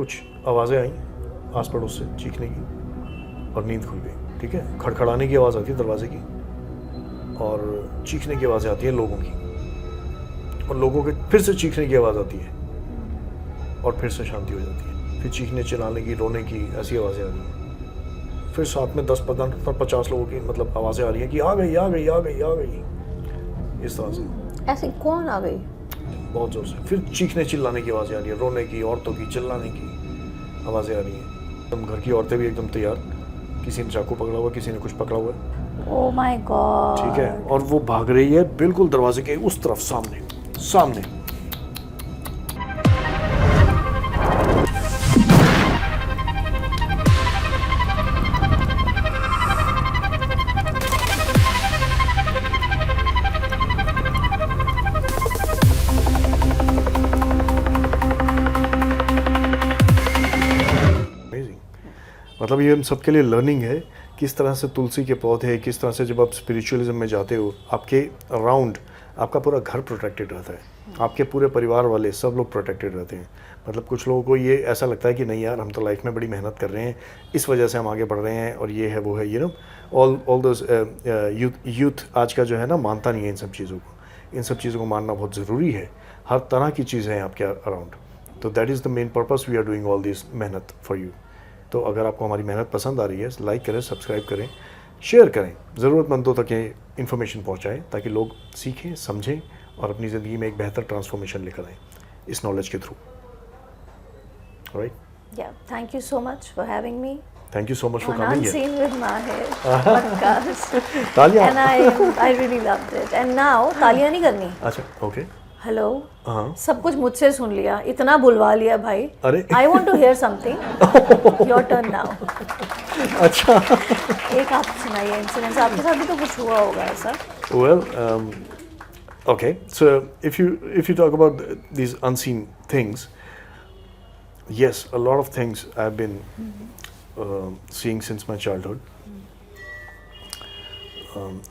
कुछ आवाज़ें आई आस पड़ोस से चीखने की और नींद खुल गई। ठीक है, खड़खड़ाने की आवाज़ आती है दरवाजे की और चीखने की आवाज़ें आती हैं लोगों की, और लोगों के फिर से चीखने की आवाज़ आती है और फिर से शांति हो जाती है, फिर चीखने चिल्लाने की, रोने की ऐसी आवाज़ें आ रही हैं। फिर साथ में 10-15-50 लोगों की मतलब आवाज़ें आ रही हैं कि आ गई आ गई आ गई आ गई, इस तरह से। ऐसे कौन आ गई? बहुत ज़ोर से। फिर चीखने चिल्लाने की आवाज़ें आ रही है, रोने की, औरतों की, चिल्लाने की आवाज़ें आ रही हैं। एकदम घर की औरतें भी एकदम तैयार, किसी ने चाकू पकड़ा हुआ, किसी ने कुछ पकड़ा हुआ है। Oh my God. ठीक है, और वो भाग रही है बिल्कुल दरवाजे के उस तरफ, सामने सामने। मतलब ये हम सबके लिए लर्निंग है, किस तरह से तुलसी के पौधे, किस तरह से जब आप स्पिरिचुअलिज्म में जाते हो आपके अराउंड आपका पूरा घर प्रोटेक्टेड रहता है, आपके पूरे परिवार वाले सब लोग प्रोटेक्टेड रहते हैं। मतलब कुछ लोगों को ये ऐसा लगता है कि नहीं यार, हम तो लाइफ में बड़ी मेहनत कर रहे हैं, इस वजह से हम आगे बढ़ रहे हैं और ये है वो है, you know all those youth आज का जो है ना मानता नहीं है इन सब चीज़ों को। इन सब चीज़ों को मानना बहुत ज़रूरी है। हर तरह की चीज़ें हैं आपके अराउंड, तो that is the main purpose we are doing all this मेहनत फॉर यू। तो अगर आपको हमारी मेहनत पसंद आ रही है, लाइक करें, सब्सक्राइब करें, शेयर करें, ज़रूरतमंदों तक ये इन्फॉर्मेशन पहुंचाएं ताकि लोग सीखें, समझें और अपनी ज़िंदगी में एक बेहतर ट्रांसफॉर्मेशन लेकर आएँ इस नॉलेज के through. Right, Yeah, thank you so much for having me thank you so much for on coming Unseen with Mahir podcast. तालियां। And I really loved it. And now तालियां नहीं करनी। अच्छा, ओके। हेलो, हाँ, सब कुछ मुझसे सुन लिया, इतना बुलवा लिया भाई। अरे। I want to hear something, your turn now. अच्छा। एक आप सुनाइए इंसिडेंस, आपके साथ भी तो कुछ हुआ होगा ऐसा। Well, okay. So if you talk about these unseen things, yes, a lot of things I've been seeing since my childhood.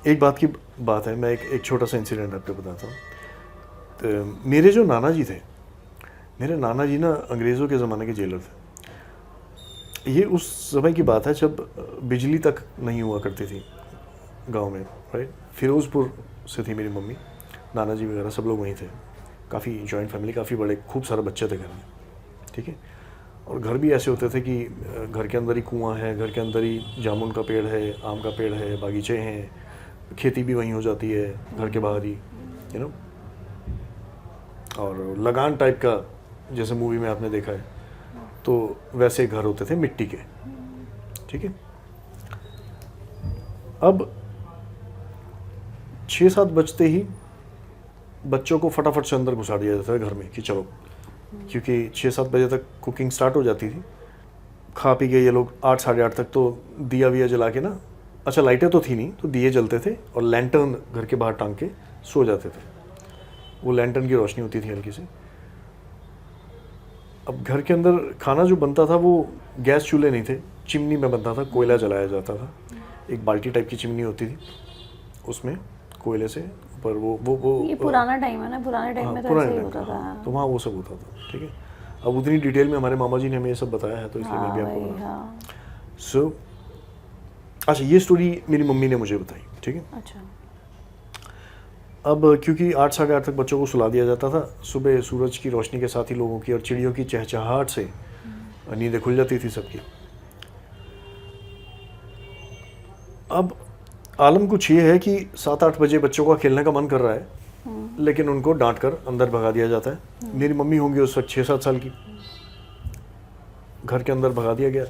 एक बात है, मैं एक छोटा सा इंसिडेंट आपको बताता हूँ। तो मेरे जो नाना जी थे, मेरे नाना जी ना अंग्रेज़ों के ज़माने के जेलर थे। ये उस समय की बात है जब बिजली तक नहीं हुआ करती थी गांव में, राइट। फिरोज़पुर से थी मेरी मम्मी, नाना जी वगैरह सब लोग वहीं थे। काफ़ी जॉइंट फैमिली, काफ़ी बड़े, खूब सारे बच्चे थे घर में। ठीक है, और घर भी ऐसे होते थे कि घर के अंदर ही कुआं है, घर के अंदर ही जामुन का पेड़ है, आम का पेड़ है, बागीचे हैं, खेती भी वहीं हो जाती है घर के बाहर ही, यू नो। और लगान टाइप का, जैसे मूवी में आपने देखा है, तो वैसे घर होते थे मिट्टी के। ठीक है, अब 6-7 बजते ही बच्चों को फटाफट से अंदर घुसा दिया जाता है घर में कि चलो, क्योंकि 6-7 बजे तक कुकिंग स्टार्ट हो जाती थी। खा पी के ये लोग 8 साढ़े 8 तक तो दिया विया जला के ना, अच्छा लाइटें तो थी नहीं, तो दिए जलते थे और लैंटर्न घर के बाहर टांग के सो जाते थे। वो लैंटर्न की रोशनी होती थी हल्की सी। अब घर के अंदर खाना जो बनता था वो गैस चूल्हे नहीं थे, चिमनी में बनता था, कोयला जलाया जाता था। एक बाल्टी टाइप की चिमनी होती थी, उसमें कोयले से ऊपर वो ये पुराना टाइम है ना, पुराने टाइम में तो ऐसे ही होता था। तो वहाँ वो सब होता था। ठीक है, अब उतनी डिटेल में हमारे मामा जी ने हमें ये सब बताया है, तो इसलिए मैं भी आपको बता रहा हूँ। सो अच्छा, ये स्टोरी मेरी मम्मी ने मुझे बताई। ठीक है, अच्छा। अब क्योंकि 8 साढ़े 8 तक बच्चों को सुला दिया जाता था, सुबह सूरज की रोशनी के साथ ही लोगों की और चिड़ियों की चहचहाहट से नींदें खुल जाती थी सबकी। अब आलम कुछ ये है कि 7-8 बजे बच्चों का खेलने का मन कर रहा है, लेकिन उनको डांट कर अंदर भगा दिया जाता है। मेरी मम्मी होंगी उस वक्त 6-7 साल की, घर के अंदर भगा दिया गया।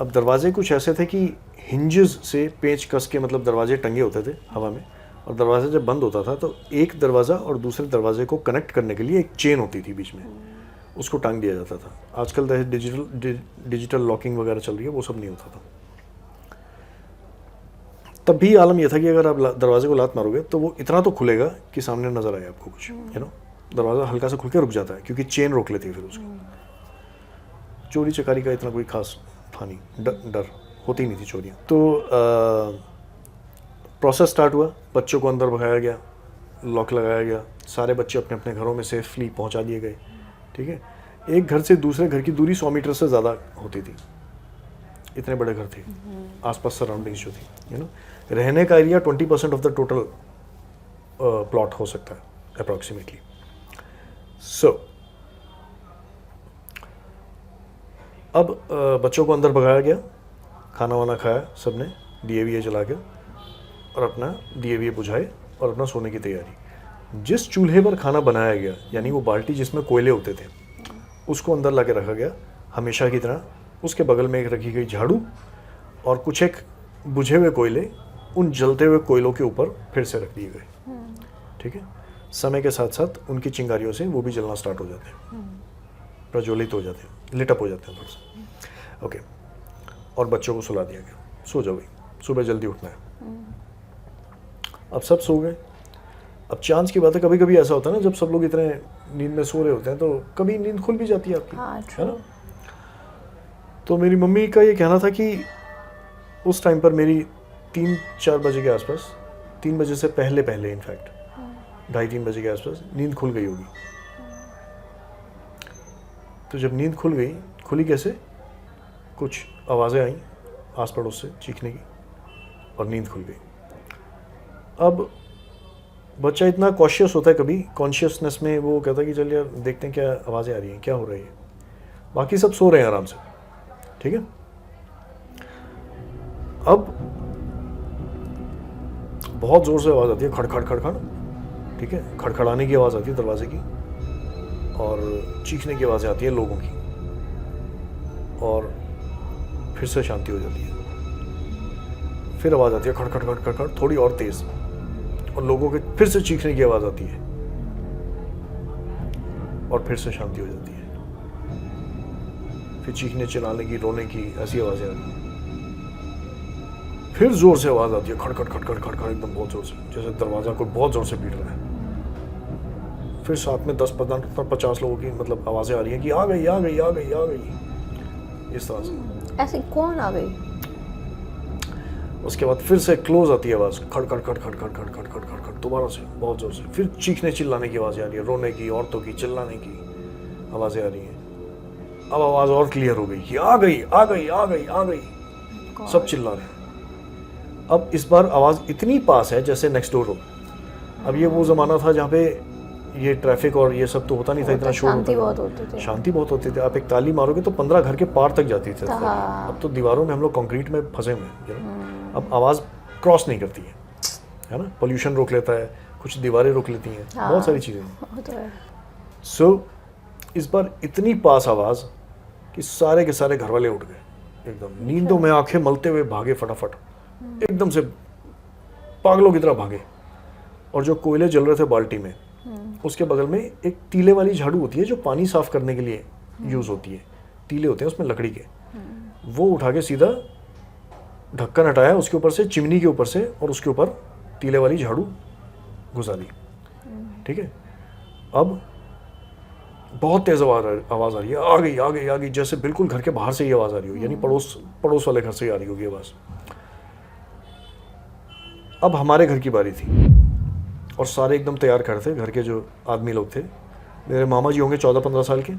अब दरवाजे कुछ ऐसे थे कि हिंजेस से पेंच कस के, मतलब दरवाजे टंगे होते थे हवा में, और दरवाज़ा जब बंद होता था तो एक दरवाज़ा और दूसरे दरवाजे को कनेक्ट करने के लिए एक चेन होती थी बीच में, उसको टांग दिया जाता था। आजकल डिजिटल लॉकिंग वगैरह चल रही है, वो सब नहीं होता था। तब भी आलम यह था कि अगर आप दरवाजे को लात मारोगे तो वो इतना तो खुलेगा कि सामने नज़र आए आपको कुछ, यू नो। दरवाज़ा हल्का सा खुल के रुक जाता है क्योंकि चेन रोक लेती है फिर उसको। चोरी चकारी का इतना कोई खास था नहीं, डर होती नहीं थी चोरियाँ। तो प्रोसेस स्टार्ट हुआ, बच्चों को अंदर भगाया गया, लॉक लगाया गया, सारे बच्चे अपने अपने घरों में सेफली पहुंचा दिए गए। ठीक है, एक घर से दूसरे घर की दूरी 100 मीटर से ज़्यादा होती थी, इतने बड़े घर थे, आसपास सराउंडिंग्स जो थी, रहने का area 20% of the total plot हो सकता है अप्रॉक्सीमेटली। सो अब बच्चों को अंदर भगाया गया, खाना वाना खाया सबने, दिए विए जला के, और अपना दिए विए बुझाए और अपना सोने की तैयारी। जिस चूल्हे पर खाना बनाया गया, यानी वो बाल्टी जिसमें कोयले होते थे, उसको अंदर ला के रखा गया हमेशा की तरह। उसके बगल में एक रखी गई झाड़ू और कुछ एक बुझे हुए कोयले उन जलते हुए कोयलों के ऊपर फिर से रख दिए गए। ठीक है, समय के साथ साथ उनकी चिंगारियों से वो भी जलना स्टार्ट हो जाते हैं, प्रज्वलित हो जाते हैं, लिटअप हो जाते हैं थोड़ा सा। ओके, और बच्चों को सुला दिया गया, सो जाओ भाई, सुबह जल्दी उठना है। अब सब सो गए। अब चांस की बात है, कभी कभी ऐसा होता है ना, जब सब लोग इतने नींद में सो रहे होते हैं तो कभी नींद खुल भी जाती है आपकी, है ना। तो मेरी मम्मी का ये कहना था कि उस टाइम पर मेरी 3-4 बजे के आसपास, 3 बजे से पहले पहले इनफैक्ट 2:30-3 बजे के आसपास नींद खुल गई होगी। तो जब नींद खुल गई, खुली कैसे, कुछ आवाज़ें आई आस पड़ोस से चीखने की, और नींद खुल गई। अब बच्चा इतना कॉशियस होता है, कभी कॉन्शियसनेस में वो कहता है कि चल यार देखते हैं क्या आवाज़ें आ रही हैं, क्या हो रही है। बाकी सब सो रहे हैं आराम से, ठीक है। अब बहुत ज़ोर से आवाज़ आती है, खड़खड़ खड़खड़, ठीक है, खड़खड़ाने की आवाज़ आती है दरवाजे की, और चीखने की आवाज़ें आती हैं लोगों की, और फिर से शांति हो जाती है। फिर आवाज़ आती है खड़खड़ खड़खड़ खड़, थोड़ी और तेज़, और लोगों के फिर से चीखने की आवाज़ आती है, और फिर से शांति हो जाती है। फिर चीखने चिल्लाने की, रोने की ऐसी आवाज़ें आती हैं। फिर जोर से आवाज़ आती है खड़खड़ खड़खड़ खड़खड़, एकदम बहुत जोर से, जैसे दरवाज़ा कोई बहुत जोर से पीट रहा है। फिर साथ में 10-50 लोगों की मतलब आवाज़ें आ रही हैं कि आ गई आ गई आ गई आ गई, इस तरह से। ऐसे कौन आ गई? उसके बाद फिर से क्लोज आती है आवाज़, खड़खड़ खड़खड़ खड़खड़ खड़खड़ खड़खड़, दोबारा से बहुत ज़ोर से। फिर चीखने चिल्लाने की आवाज़ें आ रही है, रोने की, औरतों की, चिल्लाने की आवाज़ें आ रही हैं। अब आवाज़ और क्लियर हो गई कि आ गई आ गई आ गई आ गई, सब चिल्ला रहे हैं। अब इस बार आवाज़ इतनी पास है जैसे नेक्स्ट डोर हो। अब ये वो ज़माना था जहाँ पे ये ट्रैफिक और ये सब तो होता नहीं था, इतना शोर शांति बहुत होती थी। शांति बहुत होती थी। आप एक ताली मारोगे तो 15 घर के पार तक जाती थी। अब तो दीवारों में हम लोग कंक्रीट में फंसे हुए हैं, अब आवाज़ क्रॉस नहीं करती है ना। पोल्यूशन रोक लेता है, कुछ दीवारें रोक लेती हैं, बहुत सारी चीज़ें। सो इस बार इतनी पास आवाज़ कि सारे के सारे घर वाले उठ गए, एकदम नींदों में आंखें मलते हुए भागे फटाफट, एकदम से पागलों की तरह भागे। और जो कोयले जल रहे थे बाल्टी में, उसके बगल में एक तीले वाली झाड़ू होती है जो पानी साफ करने के लिए यूज़ होती है, तीले होते हैं उसमें लकड़ी के, वो उठा के सीधा ढक्कन हटाया उसके ऊपर से, चिमनी के ऊपर से, और उसके ऊपर तीले वाली झाड़ू घुसा दी। ठीक है, अब बहुत तेज़ आवाज़ आ रही है, आ गई आ गई आ गई, जैसे बिल्कुल घर के बाहर से ही आवाज़ आ रही हो, यानी पड़ोस वाले घर से ही आ रही होगी आवाज़। अब हमारे घर की बारी थी और सारे एकदम तैयार खड़े थे, घर के जो आदमी लोग थे। मेरे मामा जी होंगे 14-15 साल के,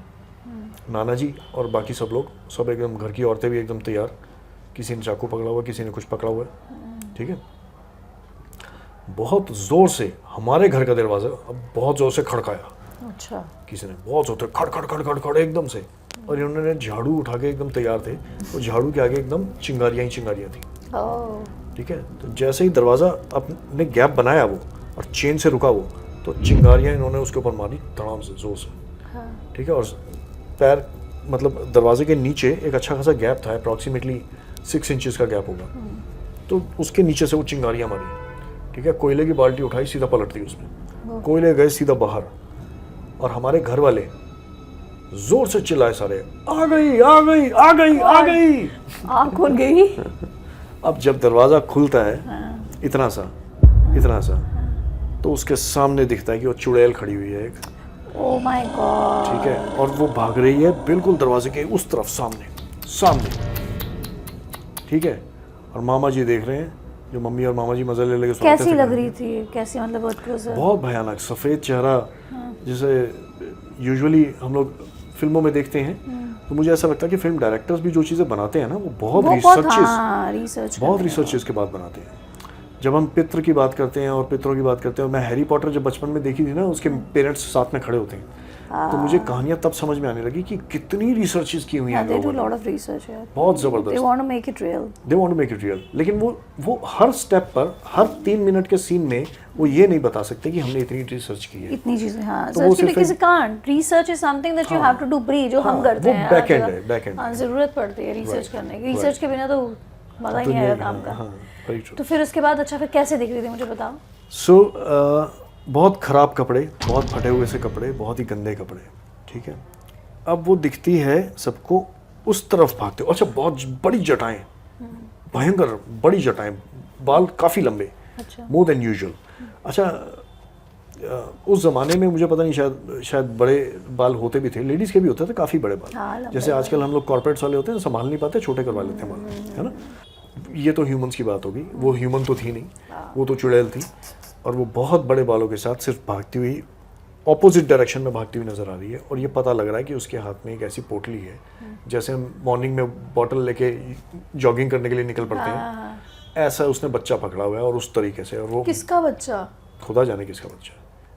नाना जी और बाकी सब लोग, सब एकदम, घर की औरतें भी एकदम तैयार, किसी ने चाकू पकड़ा हुआ, किसी ने कुछ पकड़ा हुआ है। ठीक है, बहुत ज़ोर से हमारे घर का दरवाज़ा अब बहुत ज़ोर से खड़काया। अच्छा, किसी ने बहुत ज़ोर से खड़ खड़ खड़ खड़ खड़ एकदम से, और इन्होंने झाड़ू उठा के एकदम तैयार थे, और झाड़ू के आगे एकदम चिंगारियाँ ही चिंगारियाँ थी। ठीक है, तो जैसे ही दरवाज़ा अपने गैप बनाया वो और चेन से रुका वो, तो चिंगारियाँ इन्होंने उसके ऊपर मारी धड़ाम से, जोर से। ठीक है, और पैर मतलब दरवाजे के नीचे एक अच्छा खासा गैप था, अप्रॉक्सीमेटली 6 इंचेस का गैप होगा, तो उसके नीचे से वो चिंगारियाँ मारी। ठीक है, कोयले की बाल्टी उठाई, सीधा पलट दी उसमें, कोयले गए सीधा बाहर, और हमारे घर वाले जोर से चिल्लाए सारे, आ गई आ गई आ गई आ गई। आँख खुल गई। अब जब दरवाज़ा खुलता है इतना सा, तो उसके सामने दिखता है कि वो चुड़ैल खड़ी हुई है एक। Oh my God. ठीक है, और वो भाग रही है बिल्कुल दरवाजे के उस तरफ, सामने। ठीक है, और मामा जी देख रहे हैं, जो मम्मी और मामा जी मजे ले लगे। कैसी लग रही थी, कैसी, मतलब बहुत क्लोज है? बहुत भयानक, सफ़ेद चेहरा, जैसे यूजुअली हम लोग फिल्मों में देखते हैं तो मुझे ऐसा लगता है कि फिल्म डायरेक्टर्स भी जो चीज़ें बनाते हैं ना वो बहुत रिसर्चेस के बाद बनाते हैं। जब हम पितृ की बात करते हैं और पितरों की बात करते हैं, और मैं हैरी पॉटर जब बचपन में देखी थी ना, उसके पेरेंट्स साथ में खड़े होते हैं, तो मुझे कहानियां तब समझ में आने लगी कि कितनी रिसर्चेस की हुई हैं लोगों ने। बहुत जबरदस्त। They want to make it real. They want to make it real. लेकिन वो हर स्टेप पर, हर 3 मिनट के सीन में वो ये नहीं बता सकते कि हमने इतनी रिसर्च की है। इतनी चीजें, हाँ, तो सर्च की because you can't. Research is something that you have to do pre, जो हम करते हैं। वो बैक एंड है, बैक एंड। हाँ, जरूरत पड़ती है रिसर्च करने की। रिसर्च के बिना तो मजा ही नहीं आएगा काम का। हाँ, very true. तो फिर उसके बाद अच्छा फिर कैसे दिख रही थी मुझे बताओ। बहुत ख़राब कपड़े, बहुत फटे हुए से कपड़े, बहुत ही गंदे कपड़े, ठीक है। अब वो दिखती है सबको, उस तरफ भागते हो। अच्छा, बहुत बड़ी जटाएं, भयंकर बड़ी जटाएं, बाल काफ़ी लंबे, मोर देन यूजुअल। अच्छा, उस ज़माने में मुझे पता नहीं, शायद बड़े बाल होते भी थे, लेडीज़ के भी होते थे काफ़ी बड़े बाल। जैसे आजकल हम लोग कॉर्पोरेट्स वाले होते हैं, संभाल नहीं पाते, छोटे करवा लेते हैं बाल, है ना। ये तो ह्यूमंस की बात होगी, वो ह्यूमन तो थी नहीं, वो तो चुड़ैल थी। और वो बहुत बड़े बालों के साथ सिर्फ भागती हुई ऑपोजिट डायरेक्शन में भागती हुई नज़र आ रही है। और ये पता लग रहा है कि उसके हाथ में एक ऐसी पोटली है, जैसे हम मॉर्निंग में बॉटल लेके जॉगिंग करने के लिए निकल पड़ते हैं, ऐसा उसने बच्चा पकड़ा हुआ है। और उस तरीके से, और वो किसका बच्चा, खुदा जाने किसका बच्चा,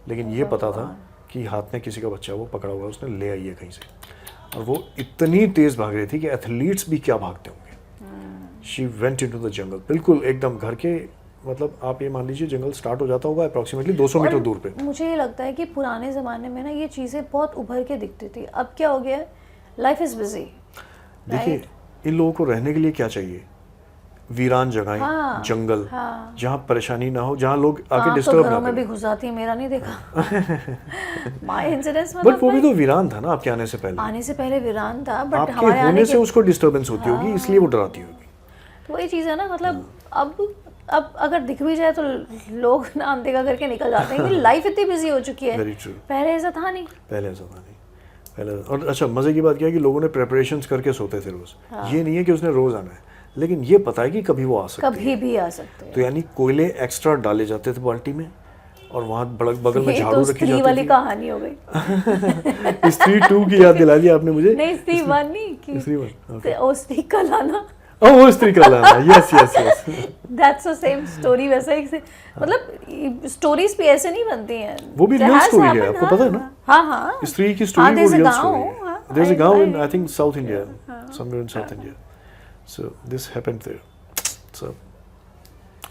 लेकिन ये पता था कि हाथ में किसी का बच्चा वो पकड़ा हुआ है, उसने ले आई है कहीं से। और वो इतनी तेज़ भाग रही थी कि एथलीट्स भी क्या भागते होंगे। She went into the jungle, बिल्कुल एकदम घर के, मतलब आप ये मान लीजिए जंगल स्टार्ट हो जाता होगा अप्रॉक्सीमेटली 200 मीटर दूर पे। मुझे ये लगता है कि पुराने ज़माने में ना ये चीज़ें बहुत उभर के दिखती थी। अब क्या हो गया है, लाइफ इज़ बिजी। देखिए, इन लोगों को रहने के लिए क्या चाहिए, वीरान जगहें, जंगल, जहाँ परेशानी ना हो, जहाँ लोग आके डिस्टर्ब ना करें। में भी घुस जाती है, मेरा नहीं देखा। माय इंसिडेंट्स मतलब, बट वो भी तो वीरान था ना आपके आने से पहले। आने से पहले वीरान था, बट आपके हमारे होने से उसको डिस्टर्बेंस होती होगी, इसलिए वो डराती होगी। तो वही चीज़ है ना, मतलब अब अगर दिख भी जाए तो लोग ना अनदेखा करके निकल जाते हैं कि लाइफ इतनी बिजी हो चुकी है। पहले ऐसा था नहीं। पहले और अच्छा, मज़े की बात क्या है कि लोगों ने प्रिपरेशंस करके सोते थे रोज़। ये नहीं है कि उसने रोज़ आना है, लेकिन ये पता है कि कभी वो आ सकते हैं, कभी भी आ सकते हैं। तो यानी कोयले एक्स्ट्रा डाले जाते थे बाल्टी में, और वहाँ बगल में झाड़ू रखी जाती थी। वाली कहानी हो गई। स्त्री 2 की याद दिला दी आपने मुझे। नहीं, स्त्री 1 नहीं, स्त्री 1 ओ स्त्री का लाना। वो स्त्री का लाना, yes that's the same story. वैसा एक से, मतलब स्टोरीज भी ऐसे नहीं बनती हैं, वो भी रियल स्टोरी है, आपको पता है ना। हाँ, स्त्री की स्टोरी वो रियल स्टोरी है। देयर इज अ गांव in, I think, south India, somewhere in south India, so this happened there. So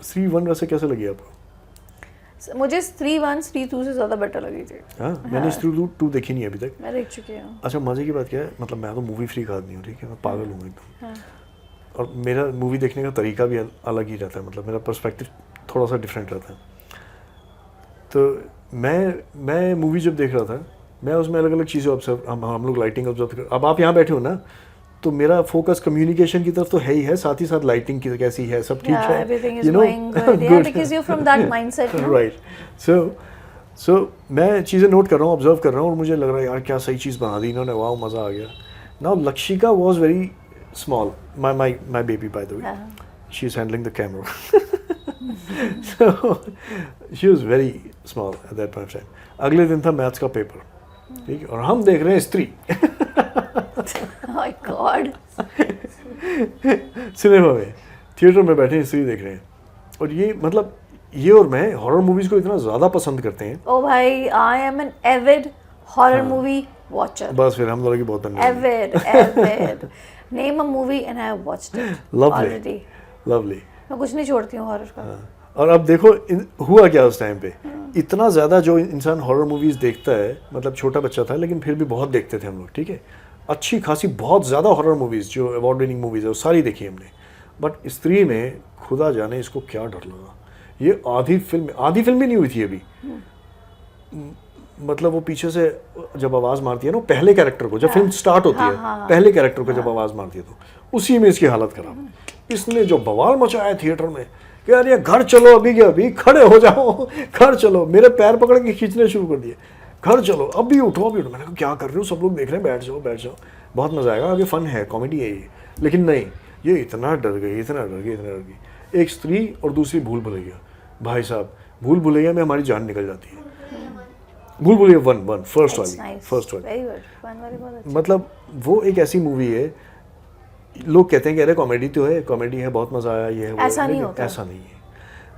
Stree 1 वैसे कैसे लगी आपको? मुझे स्त्री 1 स्त्री 2 से ज़्यादा बेटर लगी थी। मैंने स्त्री 2 देखी नहीं अभी तक। मैं देख चुकी हूँ। अच्छा, मज़े की बात क्या है, मतलब मैं तो मूवी फ्री आदमी हूँ, ठीक है, मैं पागल हूँ एकदम। और मेरा मूवी देखने का तरीका भी अलग ही रहता है, मतलब मेरा पर्सपेक्टिव थोड़ा सा डिफरेंट रहता है। तो मैं मूवी जब देख रहा था, मैं उसमें अलग अलग चीज़ें ऑब्जर्व, हम लोग लाइटिंग ऑब्जर्व कर। अब आप यहाँ बैठे हो ना, तो मेरा फोकस कम्युनिकेशन की तरफ तो है ही है, साथ ही साथ लाइटिंग की कैसी है, सब ठीक है, you know, because you're from that mindset, no? Right. So मैं चीज़ें नोट कर रहा हूँ, ऑब्जर्व कर रहा हूँ, और मुझे लग रहा है यार क्या सही चीज़ बना दी इन्होंने, वाह मज़ा आ गया। Now Lakshika was very small, my baby, by the way. She's handling the camera. So she was very small at that point of time. अगले दिन था मैथ्स का पेपर, ठीक है, और हम देख रहे हैं स्त्री। My God. सिनेमा में, थिएटर में बैठे स्त्री देख रहे हैं। और ये मतलब ये और मैं हॉरर मूवीज को इतना ज़्यादा पसंद करते हैं। ओ भाई, I am an avid horror movie watcher. बस फिर हम लोगों की बहुत बननी avid. Name a movie and I have watched it already. Lovely. मैं कुछ नहीं छोड़ती हूँ हॉरर का। और अब देखो हुआ क्या उस टाइम पे, इतना ज़्यादा जो इंसान हॉरर मूवीज़ देखता है, मतलब छोटा बच्चा था लेकिन फिर भी बहुत देखते थे हम लोग, ठीक है, अच्छी खासी बहुत ज़्यादा हॉरर मूवीज़ जो अवार्ड विनिंग मूवीज़ है वो सारी देखी हमने। बट स्त्री में खुदा जाने इसको क्या डर लगा, ये आधी फिल्म भी नहीं हुई थी अभी। मतलब वो पीछे से जब आवाज़ मारती है ना पहले कैरेक्टर को, जब फिल्म स्टार्ट होती है, पहले कैरेक्टर को जब आवाज़ मारती है तो उसी में इसकी हालत खराब। इसने जो बवाल मचाया थिएटर में कि यार ये घर चलो अभी के अभी, खड़े हो जाओ, घर चलो, मेरे पैर पकड़ के खींचने शुरू कर दिए, घर चलो अभी उठो अभी उठो। मैंने कहा क्या कर रहे हो, सब लोग देख रहे हैं, बैठ जाओ, बहुत मज़ा आएगा, आगे फन है, कॉमेडी है ये। लेकिन नहीं, ये इतना डर गई। एक स्त्री और दूसरी भूल भुलैया, भाई साहब भूल भुलैया में हमारी जान निकल जाती है। भूल भुलैया 1 फर्स्ट It's वाली, nice. फर्स्ट वाली। Very good. One वाली बहुत अच्छी। मतलब वो एक ऐसी मूवी है, लोग कहते हैं कि अरे कॉमेडी तो है, कॉमेडी है, बहुत मजा आया, ये है वो है, ऐसा नहीं लेकिन होता। ऐसा नहीं है।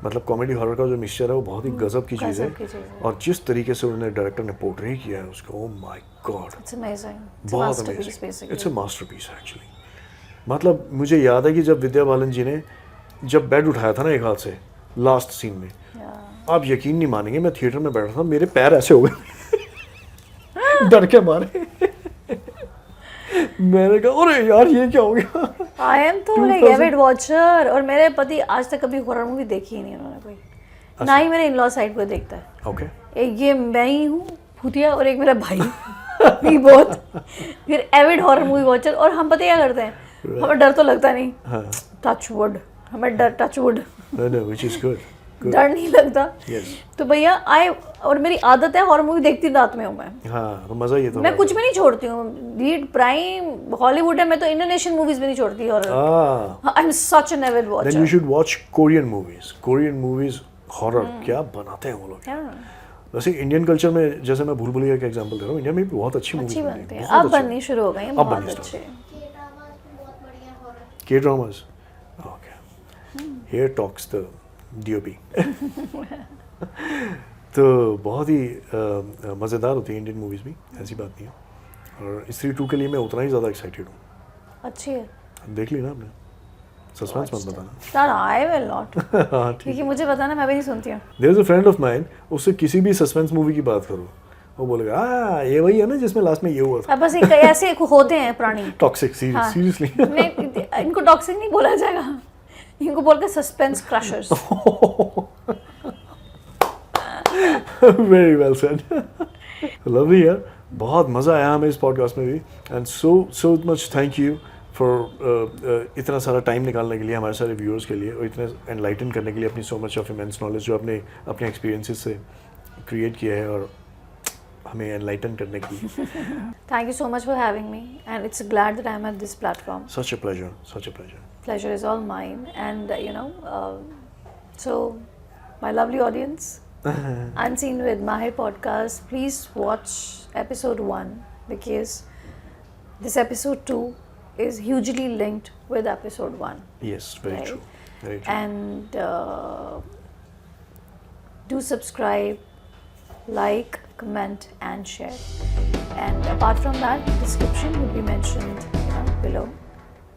मतलब कॉमेडी हॉरर का जो मिक्सचर है वो बहुत ही गजब की चीज़ गजब की चीज़ है, है। और जिस तरीके से उन्होंने डायरेक्टर ने पोर्ट्रे किया है उसको, oh my God, It's amazing. It's a बहुत masterpiece amazing, basically. It's a masterpiece actually. मतलब मुझे याद है कि जब विद्या बालन जी ने जब बेड उठाया था ना एक हाथ से लास्ट सीन में, Yeah. आप यकीन नहीं मानेंगे, मैं थिएटर में बैठा था, मेरे पैर ऐसे हो गए डर के मारे। मैंने कहा अरे यार ये क्या हो गया। I am तो like avid watcher, और मेरे पति आज तक कभी हॉरर मूवी देखी ही नहीं उन्होंने कोई, ना ही मेरे इन-लॉ साइड कोई देखता है। ओके, एक ये मैं ही हूँ भूतिया, और एक मेरा भाई भी बहुत फिर एविड हॉरर मूवी वॉचर। और हम पता क्या करते हैं, हमें डर तो लगता नहीं, हाँ, टच वुड, हमें डर touch wood no, which is good. डर नहीं लगता। Yes. तो भैया और मेरी आदत है हॉरर मूवी देखती रात में हूँ मैं। हाँ, तो मजा ये तो मैं कुछ भी नहीं छोड़ती हूँ, बीट प्राइम हॉलीवुड है, मैं तो इंडोनेशियन मूवीज भी नहीं छोड़ती horror. I am such an avid Then you watcher. should watch Korean movies. Korean movies horror क्या बनाते हैं वो लोग। वैसे इंडियन कल्चर में, जैसे मैं भूल भुलैया का एग्जांपल दे रहा हूँ, इंडिया में भी बहुत अच्छी मूवीज अच्छी बनती है, बहुत अब अच्छी। बननी शुरू हो गई हैं, अब बहुत बननी अच्छे। के dramas, okay, here talks the DOP. तो बहुत ही मज़ेदार होती है इंडियन मूवीज़ भी, ऐसी बात नहीं है। और स्त्री 2 के लिए मैं उतना ही ज़्यादा एक्साइटेड हूँ। अच्छी है। देख ली ना आपने? सस्पेंस मत बताना। यार आई विल नॉट, हाँ ठीक। क्योंकि मुझे बताना मैं भी नहीं सुनती हूँ। There is a friend of mine, उससे किसी भी सस्पेंस मूवी की बात करो, वो बोलेगा ये वही है ना जिसमें लास्ट में ये हुआ था। अब बस एक ऐसे होते हैं प्राणी। टॉक्सिक, हाँ। सीरियसली। नहीं, इनको टॉक्सिक नहीं बोला जाएगा, इनको बोल के suspense crushers. Very well said. Lovely यार, बहुत मज़ा आया हमें इस पॉडकास्ट में भी, and so much thank you for इतना सारा टाइम निकालने के लिए हमारे सारे व्यूअर्स के लिए, और इतने एनलाइटन करने के लिए अपनी so much of immense knowledge जो आपने अपने एक्सपीरियंसेस से क्रिएट किया है और हमें एनलाइटन करने के लिए। Thank you so much for having me, and it's glad that I'm at this platform. Such a pleasure, such a pleasure. Pleasure is all mine, and so my lovely audience, Unseen with Mahir podcast, please watch episode 1, because this episode 2 is hugely linked with episode 1. Yes, very Right. true, very true. And do subscribe, like, comment and share, and apart from that, description will be mentioned below.